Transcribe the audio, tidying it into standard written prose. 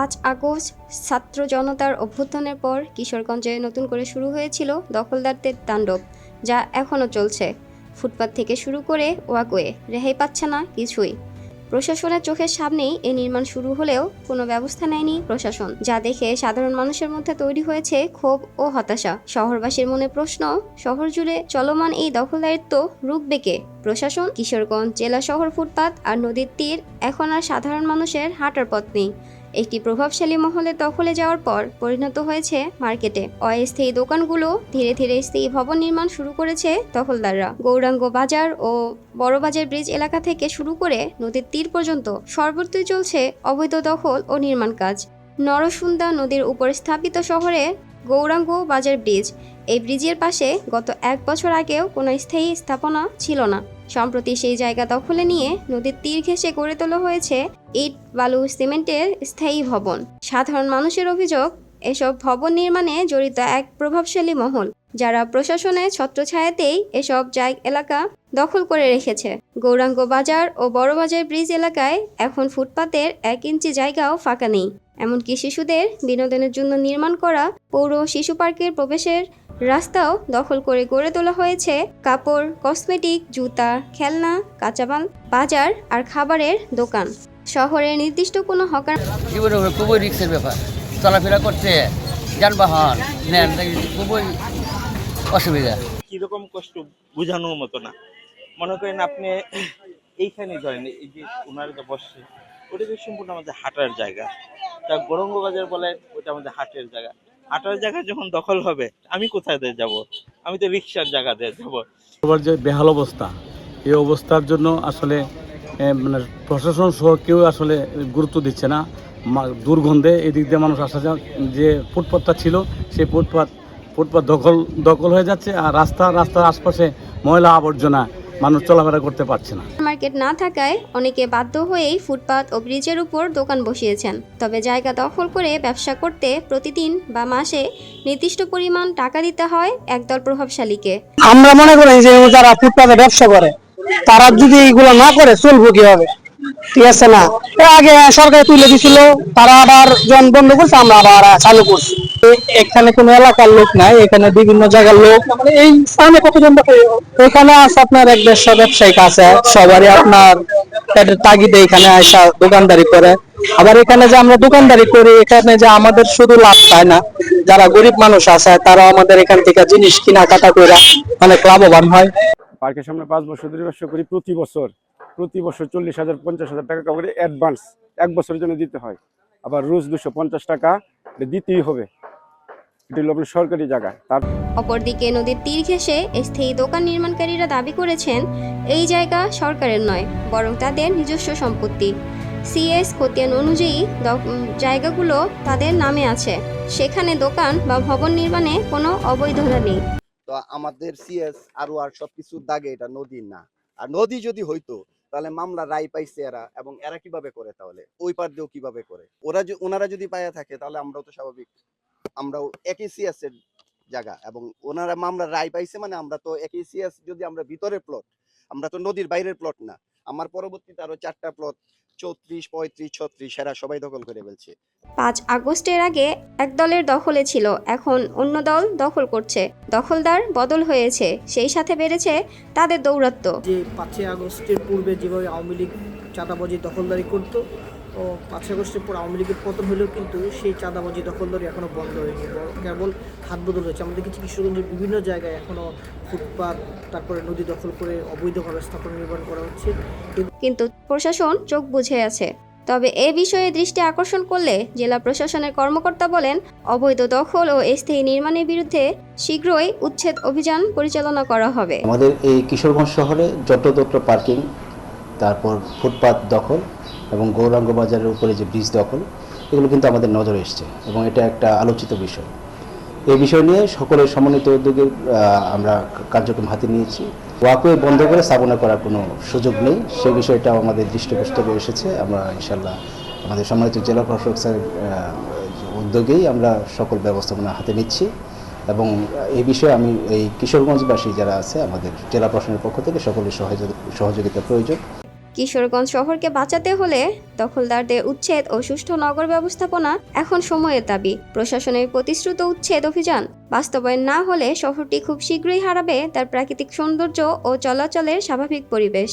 5 August ছাত্র জনতার অভ্যুত্থানের পর কিশোরগঞ্জে নতুন করে শুরু হয়েছিল দখলদারদের তাণ্ডব, যা এখনও চলছে। ফুটপাত থেকে শুরু করে ওয়াকওয়ে রেহাই পাচ্ছে না কিছুই। প্রশাসনের চোখের সামনেই এই নির্মাণ শুরু হলেও কোনো ব্যবস্থা নেয়নি প্রশাসন, যা দেখে সাধারণ মানুষের মধ্যে তৈরি হয়েছে ক্ষোভ ও হতাশা। শহরবাসীর মনে প্রশ্ন, শহর জুড়ে চলমান এই দখলদারিত্ব রুখবে কে? প্রশাসন? কিশোরগঞ্জ জেলা শহর ফুটপাত আর নদীর তীর এখন আর সাধারণ মানুষের হাঁটার পথ নেই। একটি প্রভাবশালী মহলের দখলে যাওয়ার পর পরিণত হয়েছে মার্কেটে। অস্থায়ী দোকানগুলো ধীরে ধীরে স্থায়ী ভবন নির্মাণ শুরু করেছে দখলদাররা। গৌরাঙ্গ বাজার ও বড়বাজার ব্রিজ এলাকা থেকে শুরু করে নদীর তীর পর্যন্ত সর্বত্রই চলছে অবৈধ দখল ও নির্মাণ কাজ। নরসুন্দা নদীর উপর স্থাপিত শহরে গৌরাঙ্গ বাজার ব্রিজ, এই ব্রিজের পাশে গত 1 বছর আগেও কোনো স্থায়ী স্থাপনা ছিল না। সম্প্রতি সেই জায়গা দখলে নিয়ে নদীর তীর ঘেঁষে গড়ে তোলা হয়েছে ইট, বালু, সিমেন্টের স্থায়ী ভবন। সাধারণ মানুষের অভিযোগ, এসব ভবন নির্মাণে জড়িত এক প্রভাবশালী মহল, যারা প্রশাসনের ছত্রছায়াতেই এসব এলাকা দখল করে রেখেছে। গৌরাঙ্গ বাজার ও বড়বাজার ব্রিজ এলাকায় এখন ফুটপাতের 1 ইঞ্চি জায়গাও ফাঁকা নেই। এমনকি শিশুদের বিনোদনের জন্য নির্মাণ করা পৌর শিশু পার্কের প্রবেশের রাস্তাও দখল করে গড়ে তোলা হয়েছে কাপড়, কসমেটিক, জুতা, খেলনা, কাঁচামাল বাজার আর খাবারের দোকান। শহরের নির্দিষ্ট কোনো হকার জীবনের খুবই রিস্কের ব্যাপার, চলাফেরা করতে যানবাহন নেন খুবই অসুবিধা। কিরকম কষ্ট বোঝানোর মতো না। মনে করেন আপনি এইখানে ধরেন, এই যে ওনার যে বসছে ওটা তো সম্পূর্ণ আমাদের হাঁটার জায়গা। তা গৌরাঙ্গ বাজার বলেন, ওটা আমাদের হাটের জায়গা। হাঁটার জায়গা যখন দখল হবে, আমি কোথায় দিয়ে যাব? আমি তো রিক্সার জায়গা দিয়ে যাবো। সবার যে বেহাল অবস্থা, এই অবস্থার জন্য আসলে মানে প্রশাসন সহ কেউ আসলে গুরুত্ব দিচ্ছে না। দুর্গন্ধে এদিক দিয়ে মানুষ আসা যাওয়া, যে ফুটপাতটা ছিল সেই ফুটপাত দখল হয়ে যাচ্ছে। আর রাস্তার আশপাশে ময়লা আবর্জনা, মানুষ চলাফেরা করতে পারছে না। মার্কেট না থাকায় অনেকে বাধ্য হয়েই ফুটপাত ও ব্রিজের উপর দোকান বসিয়েছেন। তবে জায়গা দখল করে ব্যবসা করতে প্রতিদিন বা মাসে নির্দিষ্ট পরিমাণ টাকা দিতে হয় একদল প্রভাবশালীকে। আমরা মনে করি যে যারা ফুটপাতে ব্যবসা করে তারা যদি এগুলো না করে চলবো কিভাবে? ঠিক আছে না, আগে সরকার তুলে দিছিল, তারা আবার জন বন্ধ করছে, আমরা আবার চালু করছি। এখানে কোনো এলাকার লোক নাই, এখানে বিভিন্ন জায়গার লোক। এই স্থানে কতজন এখানে আছে আপনার 1-150 ব্যবসায়িক আছে, সবারই আপনার তাগিদে এখানে আসা দোকানদারি করে। আবার এখানে যে আমরা দোকানদারি করি, এখানে যে আমাদের শুধু লাভ পায় না, যারা গরিব মানুষ আছে তারা আমাদের এখান থেকে জিনিস কেনাকাটা করে অনেক লাভবান হয়। পার্কের সামনে 5 বছর ধরে ব্যবসা করি। প্রতি বছর 40,000 50,000 টাকা করে অ্যাডভান্স 1 বছরের জন্য দিতে হয়। আবার রোজ 250 টাকা দিতেই হবে। এটা হলো আপনার সরকারি জায়গা। অপরদিকে নদীর তীর ঘেঁষে স্থায়ী দোকান নির্মাণকারীরা দাবি করেছেন এই জায়গা সরকারের নয়, বরং তাদের নিজস্ব সম্পত্তি। সিএস খতিয়ান অনুযায়ী জায়গাগুলো তাদের নামে আছে, সেখানে দোকান বা ভবন নির্মাণে কোনো অবৈধতা নেই। তো আমাদের সিএস আর সবকিছুর দাগে এটা নদী না। আর নদী যদি হইতো তাহলে মামলা রায় পাইছে এরা, এবং এরা কিভাবে করে, তাহলে ওই পার দিয়েও কিভাবে করে? ওনারা যদি পাইয়া থাকে তাহলে আমরাও তো স্বাভাবিক, আমরাও একই সিএস এর জায়গা, এবং ওনারা মামলা রায় পাইছে মানে আমরা তো একই সিএস। যদি আমরা ভিতরের প্লট, আমরা তো নদীর বাইরের প্লট না। আমার পরবর্তীতে আরো 4টা প্লট 34, 35, 36 সেরা সবাই দখল করে ফেলছে। 5 আগস্টের আগে এক দলের দখলে ছিল, এখন অন্য দল দখল করছে। দখলদার বদল হয়েছে, সেই সাথে বেড়েছে তাদের দৌরাত্ম্য। যে 5 আগস্টের পূর্বে যেভাবে আওয়ামী লীগ চাঁদাবাজি দখলদারি করত, ও 5 আগস্টের পর আওয়ামী লীগের পতন হলেও কিন্তু সেই চাঁদাবাজি দখলদারি এখনও বন্ধ হয়নি, কেবল হাত বদল হয়েছে। আমাদের কিছু কিশোরগঞ্জের বিভিন্ন জায়গায় এখনও ফুটপাত, তারপরে নদী দখল করে অবৈধভাবে স্থাপনা নির্মাণ করা হচ্ছে। কিন্তু প্রশাসন চোখ বুজে আছে। তবে এ বিষয়ে দৃষ্টি আকর্ষণ করলে জেলা প্রশাসনের কর্মকর্তা বলেন, অবৈধ দখল ও স্থায়ী নির্মাণের বিরুদ্ধে শীঘ্রই উচ্ছেদ অভিযান পরিচালনা করা হবে। আমাদের এই কিশোরগঞ্জ শহরে যত্রতত্র পার্কিং, তারপর ফুটপাত দখল এবং গৌরাঙ্গ বাজারের উপরে যে ব্রিজ দখল, এগুলো কিন্তু আমাদের নজরে এসছে এবং এটা একটা আলোচিত বিষয়। এই বিষয় নিয়ে সকলের সমন্বিত উদ্যোগে আমরা কার্যক্রম হাতে নিয়েছি। ওয়াকওয়ে বন্ধ করে স্থাপনা করার কোনো সুযোগ নেই, সেই বিষয়টাও আমাদের দৃষ্টিগোচরে এসেছে। আমরা ইনশাল্লাহ আমাদের সম্মানিত জেলা প্রশাসক স্যারের উদ্যোগেই আমরা সকল ব্যবস্থাপনা হাতে নিচ্ছি, এবং এই বিষয়ে আমি এই কিশোরগঞ্জবাসী যারা আছে আমাদের জেলা প্রশাসনের পক্ষ থেকে সকলের সহযোগিতা প্রয়োজন। কিশোরগঞ্জ শহরকে বাঁচাতে হলে দখলদারদের উচ্ছেদ ও সুষ্ঠু নগর ব্যবস্থাপনা এখন সময়ের দাবি। প্রশাসনের প্রতিশ্রুত উচ্ছেদ অভিযান বাস্তবায়ন না হলে শহরটি খুব শীঘ্রই হারাবে তার প্রাকৃতিক সৌন্দর্য ও চলাচলের স্বাভাবিক পরিবেশ।